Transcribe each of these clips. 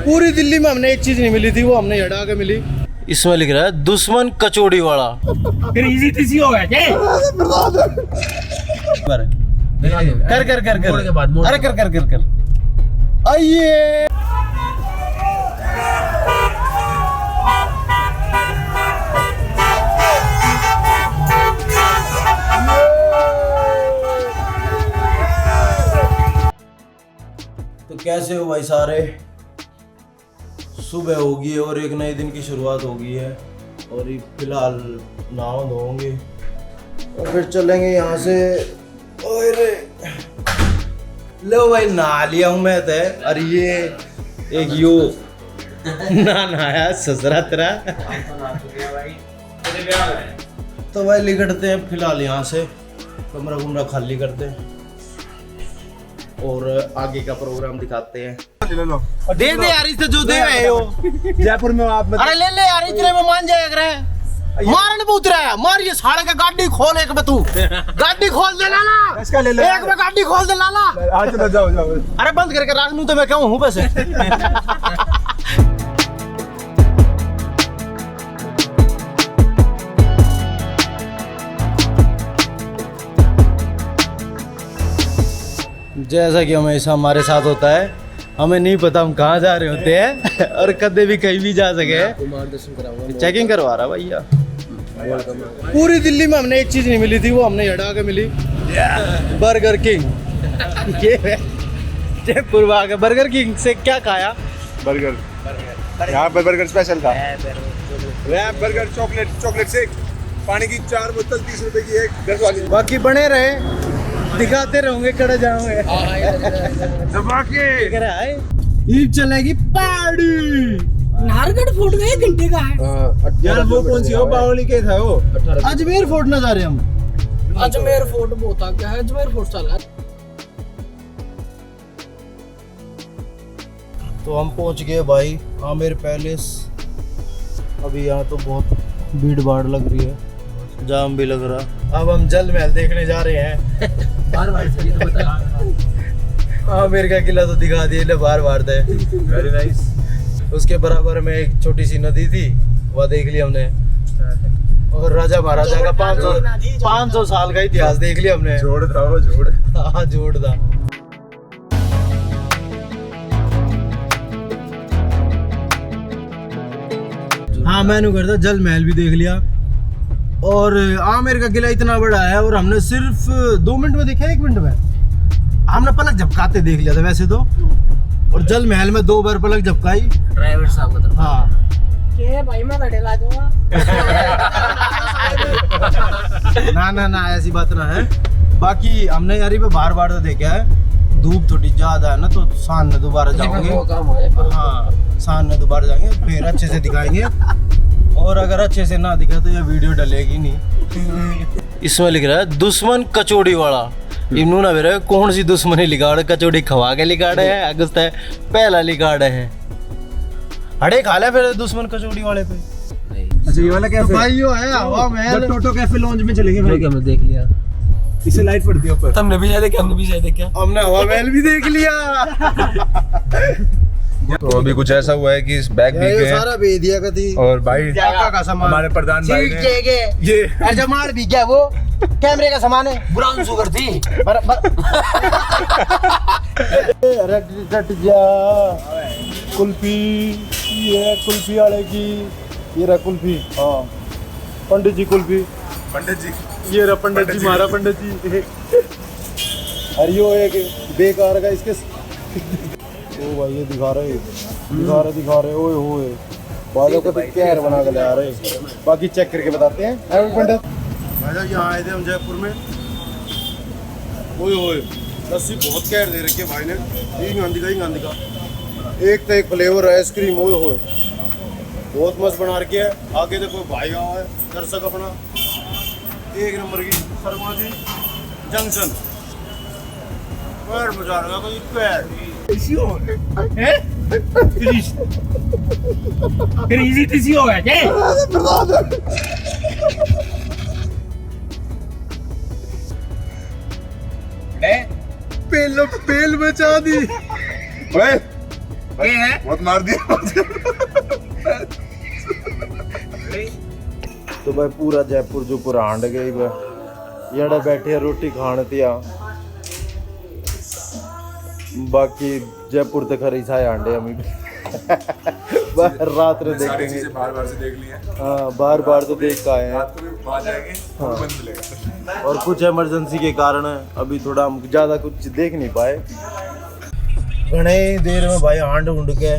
पूरी दिल्ली में हमने एक चीज नहीं मिली थी, वो हमने हटा के मिली। इसमें लिख रहा है दुश्मन कचौड़ी वाला। फिर इजी टीसी हो गया क्या? कर कर कर कर अरे कर कर कर कर आइए। तो कैसे हो भाई सारे? सुबह होगी और एक नए दिन की शुरुआत होगी है और ये फिलहाल नहाओ धोएंगे और फिर चलेंगे यहाँ से। अरे लो भाई नहा लिया हूँ मैं तो। अरे ये एक यो ना नहाया ससरा तेरा। तो भाई निकलते हैं फिलहाल यहाँ से, कमरा कुमरा खाली करते हैं और आगे का प्रोग्राम दिखाते हैं। दे दे यार इससे जो दे रहे हो जयपुर में आप अरे ले ले यार, इतने में मान जाएगा रे। मारने पे उतरा है, मार ये साढ़े का गाड़ी खोल एक में तू। गाड़ी खोल दे लाला, इसका ले ले एक में गाड़ी खोल दे लाला। आज चलो जाओ जाओ। अरे बंद करके रख लूं तो मैं क्यों हूँ वैसे। जैसा कि हमेशा हमारे साथ होता है, हमें नहीं पता हम कहाँ जा रहे होते हैं और कदे भी कहीं भी जा सके। चेकिंग करवा रहा भैया। पूरी दिल्ली में हमने एक चीज नहीं मिली थी, वो हमने हटा के मिली। Burger king. ये जयपुर में आके बर्गर किंग से क्या खाया? बर्गर यहाँ पर बर्गर स्पेशल था। बर्गर चॉकलेट शेक, पानी की 4 बोतल 30 रुपए की एक 10 वाली। बाकी बने रहे, दिखाते रहोगे कड़े जाओगे। ईद चलेगी पार्टी। नारगढ़ फोर्ट गए घंटे का है यार। वो कौन सी हो? बावली के था वो। अजमेर फोर्ट ना जा रहे हम। अजमेर फोर्ट बहुत आगे है। अजमेर फोर्ट चला। तो हम पहुंच गए भाई आमिर पैलेस। अभी यहाँ तो बहुत भीड़ भाड़ लग रही है, जाम भी लग रहा। अब हम जल महल देखने जा रहे हैं। आमिर का किला तो दिखा दिए, बार बार थे। Very nice. उसके बराबर में एक छोटी सी नदी थी, वह देख लिया हमने। और राजा महाराजा का 500 साल का इतिहास देख लिया हमने। जोड़ था वो, जोड़। हाँ जोड़ था। हाँ मैंने करता जल महल भी देख लिया। और आमिर का किला इतना बड़ा है और हमने सिर्फ 2 मिनट में देखा, 1 मिनट में हमने पलक झपकाते देख लिया था वैसे तो। और जल महल में 2 बार पलक झपकाई ड्राइवर साहब का। हाँ के भाई मैं गड़े ला दूंगा। ना ऐसी बात ना है। बाकी हमने यार पे बार बार तो देखा है, धूप थोड़ी ज्यादा है ना तो शाम में दोबारा जाएंगे। हाँ शाम में दोबारा जाएंगे, फिर अच्छे से दिखाएंगे। और अगर अच्छे से ना दिखा तो ये वीडियो डलेगी नहीं। इसमें लिख रहा है दुश्मन कचौड़ी वाला। इन्होंने मेरे कौन सी दुश्मनी लिगाड़, कचौड़ी खवा के लिगाड़े है अगस्त है पहला लिगाड़े है। अड़े खा ले फिर दुश्मन कचौड़ी वाले पे। अच्छा ये वाला कैसे? भाई यो है हवा महल। टोटो कैफे लॉन्ज में चलेंगे भाई। हमने देख लिया। इसे लाइट पड़ती है ऊपर। तुमने भी शायद देखा, हमने भी शायद देखा। हमने हवा महल भी देख लिया। तो अभी कुछ ऐसा हुआ है कि इस बैग भी ये गए सारा भेज दिया थी। और भाई काका का सामान हमारे प्रधान भाई ने ये अजमाड़ भी क्या, वो कैमरे का सामान है। ब्राउन शुगर थी। रट जा कुल्फी, ये कुल्फी वाले की, ये रहा कुल्फी। हाँ पंडित जी कुल्फी। पंडित जी, ये रहा पंडित जी, मारा पंडित जी। अरे यो एक बेकार का इसके। ओ भाई ये दिखा रहे ओए होए बालों को तो क्या बना के ले आ रहे। बाकी चेक करके बताते हैं। पंडित भाई यहाँ आए थे हम जयपुर में। ओए होए लस्सी बहुत कैर दे रखी है भाई ने। ही गांधी का एक तो एक फ्लेवर है आइसक्रीम। ओए होए बहुत मस्त बना रखी है। आगे देखो भाई आया है दर्शक अपना, 1 नंबर की शर्मा जी जंक्शन पर मजा आ रहा कोई फिर इजी टीसी हो गया क्या? पेल मचा दी। ये है बहुत मार दिया। तो भाई पूरा जयपुर जो पूरा हांड गई याड़ा बैठे रोटी खाने तिया बाकी जयपुर तक खरी छाए हांडे हम रात में देखेंगे बार से देख लिए। हाँ बार बार तो देख का आए हैं रात को भी वहाँ जाएंगे हाँ। बंद मिलेगा। और कुछ इमरजेंसी के कारण अभी थोड़ा हम ज़्यादा कुछ देख नहीं पाए। घने देर में भाई हांड उंड के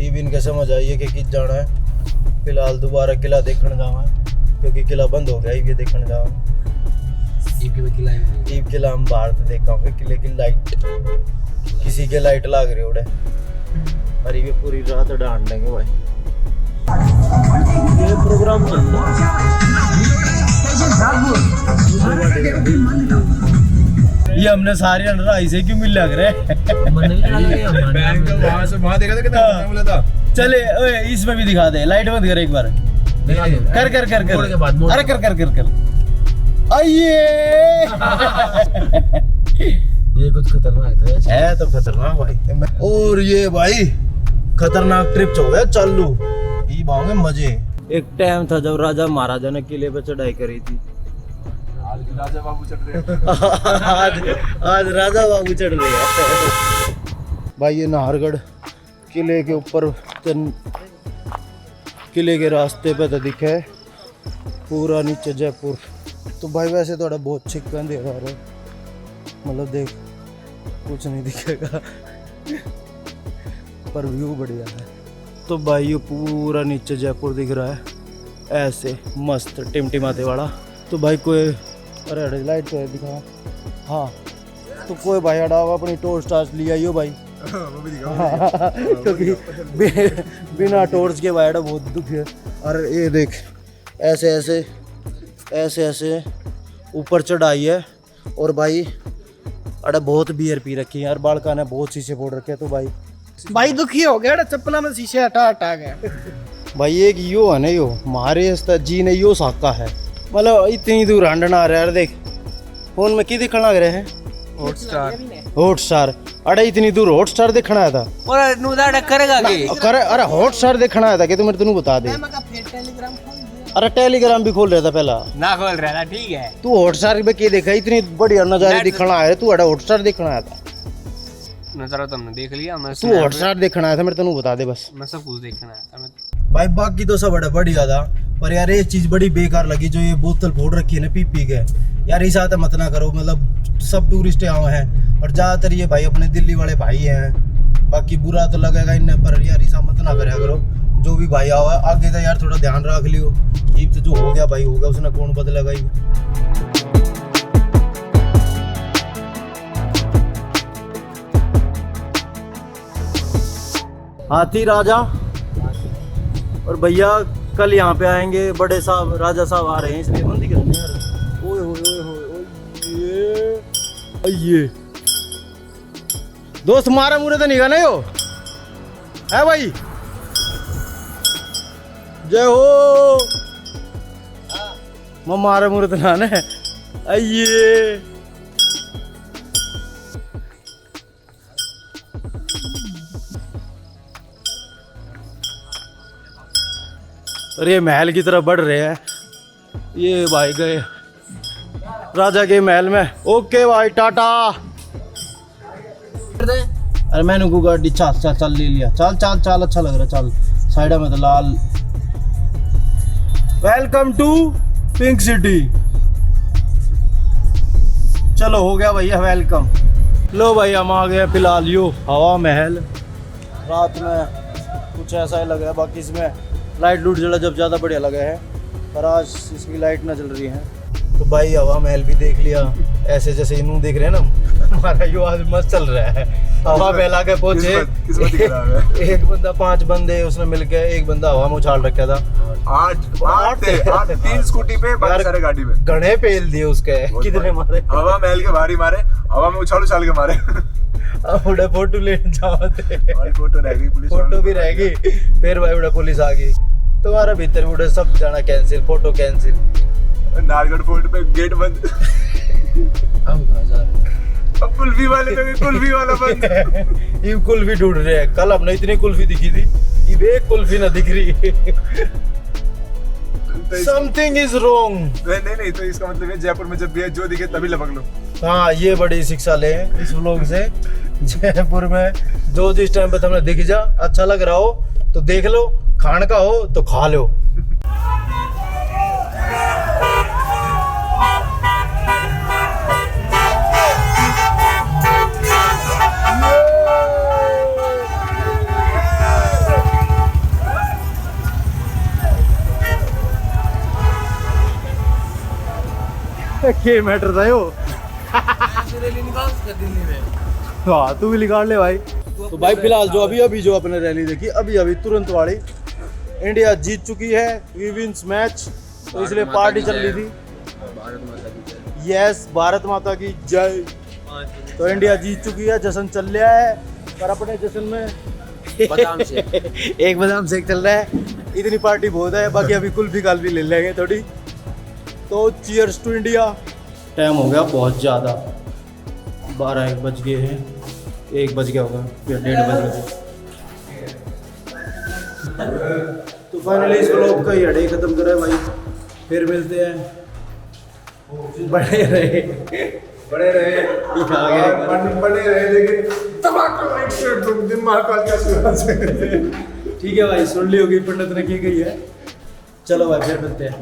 ये भी इनके समझ आई है कि किस जाना है। फिलहाल दोबारा किला देखने जावा क्योंकि किला बंद हो गया ये देखने जावा। ईब किला हम बाहर से देखा होंगे किले की लाइट किसी के लाइट लाग रही उड़े और ये पूरी रात डांट देंगे भाई। ये प्रोग्राम चल रहा ये हमने सारे अंडर आई से क्यों मिल लग रहे वहाँ देखा था कितना बोला था। चले ओए इसमें भी दिखा दे लाइट बंद कर एक बार कर कर कर कर अरे कर कर कर कर आइए ये कुछ खतरनाक है तो खतरनाक भाई। और ये भाई खतरनाक ट्रिप हो गया चालू ये भागे मजे। एक टाइम था जब राजा महाराजा ने किले पे चढ़ाई करी थी। राजा बाबू चढ़ रहे आज राजा बाबू चढ़ रहे हैं भाई। ये नाहरगढ़ किले के ऊपर किले के रास्ते पे तो दिखे पूरा नीचे जयपुर। तो भाई वैसे थोड़ा बहुत छिक्का दे रहा है मतलब देख कुछ नहीं दिखेगा पर व्यू बढ़िया है। तो भाई ये पूरा नीचे जयपुर दिख रहा है ऐसे मस्त टिमटिमाते वाला। तो भाई कोई अरे अरे लाइट तो है दिखा हाँ तो कोई भाई अड़ा अपनी टॉर्च टार्च लिया यो भाई क्योंकि बिना टॉर्च के भाई बहुत दुख है। और ये देख ऐसे ऐसे ऐसे ऐसे ऊपर चढ़ाई है और भाई अरे बहुत बियर पी रखी है यार बालका ने बहुत शीशे फोड़ रखे तो भाई दुखी हो गया चप्पला में शीशे हटा हटा गए। भाई एक यो है ना यो हमारे जी ने यो साका है मतलब इतनी दूर हंडना आ रहा है। देख फोन में की दिखने लग रहे हैं हॉटस्टार अरे इतनी दूर हॉटस्टार देखना आया था और नुदा करेगा की करे अरे हॉटस्टार देखना आया था कि तुम्हें तेनू बता दे। अरे टेलीग्राम भी खोल रहा था पहला ना खोल रहा था ठीक है। तू हॉटस्टार पे क्या देखा इतनी बढ़िया नजारे दिखना आया तू अरे हॉटस्टार देखना आया था नजारा तुमने देख लिया मैं तू हॉटस्टार देखना आया था मेरे तेनू बता दे बस मैं सब कुछ देखना आया था मैं भाई बाकी तो सब बड़ा बढ़िया था पर यार ये चीज बड़ी बेकार लगी जो ये बोतल फोड़ रखी है ना पी के यार इस साथ मत ना करो मतलब सब टूरिस्ट यहाँ हैं और ज्यादातर ये भाई अपने दिल्ली वाले भाई हैं बाकी बुरा तो लगेगा इन्हें पर यार ऐसा मत ना करा करो जो भी भाई आवा आगे का यार थोड़ा ध्यान रख लियो ईद तो जो हो गया भाई हो गया उसने कौन बदलेगा ही। हाथी राजा और भैया कल यहाँ पे आएंगे बड़े साहब राजा साहब आ रहे हैं इसलिए बंदी करनी है यार। ओए होए ये दोस्त मारा मुरे तो नहीं ना यो है भाई जय हो मारा मुरे तो ना आइए और ये महल की तरफ बढ़ रहे हैं ये भाई गए राजा के महल में। ओके भाई टाटा। अरे मैंने को गाड़ी चल चल चल ले लिया चल चल चल अच्छा लग रहा चल साइड में तो लाल। Welcome to pink city. चलो हो गया भैया वेलकम। लो भाई हम आ गए फिलहाल यो हवा महल। रात में कुछ ऐसा ही लग रहा है बाकी इसमें लाइट लूट जला जब ज़्यादा बढ़िया लगा है पर आज इसकी लाइट ना जल रही है। तो भाई हवा महल भी देख लिया ऐसे जैसे इनू देख रहे हैं ना हमारा यो आज मस्त चल रहा है। हवा महल आके पहुंचे एक बंदा 5 बंदे उसने मिलके एक बंदा हवा में उछाल रखा था 8 3 स्कूटी पे बाकी सारे गाड़ी में घने पेल दिए उसके कितने मारे हवा महल के भारी मारे हवा में उछाल उछाल के मारे। उड़ा फोटो लेने जाते फोटो रह गई पुलिस फोटो भी रह गई फिर भाई उड़ा पुलिस आ गई तुम्हारा भीतर उड़े सब जाना cancel photo cancel. Nahargarh fort पे गेट बंद। अब कुल्फी वाले तो कुल्फी वाला बंद। ये कुल्फी ढूंढ रहे हैं। कल हमने इतनी कुल्फी दिखी थी, ये एक कुल्फी ना दिख रही। Something is wrong. नहीं तो इसका मतलब है जयपुर में जब भी है जो दिखे तभी लपक लो। हाँ, ये बड़ी शिक्षा ले इस व्लॉग से। जयपुर में जो जिस टाइम पे तुम्हें दिख जा, अच्छा लग रहा हो तो देख लो, खान का हो तो खा लो। क्या मैटर था यो? हाँ, तू भी निकाल ले भाई। तो भाई फिलहाल जो अभी जो अपने रैली देखी, अभी तुरंत वाली, इंडिया जीत चुकी है, वी विंस मैच, तो इसलिए पार्टी चल रही थी। यस, भारत माता की जय। तो इंडिया जीत चुकी है, जश्न चल रहा है, पर अपने जश्न में बादाम शेक एक बादाम शेक चल रहा है। इतनी पार्टी बहुत है, बाकी अभी कुल्फी काल्फी ले लेंगे थोड़ी। तो चीयर्स टू इंडिया। टाइम हो गया बहुत ज़्यादा, 12-1 बज गए हैं, 1 बज गया होगा या 1:30 बज गए। तो फाइनली इस व्लॉग का ये खत्म करें भाई, फिर मिलते हैं। बड़े रहे बड़े रहे लेकिन दिमाग ठीक है भाई, सुन ली होगी पंडित ने की गई है। चलो भाई, फिर मिलते हैं।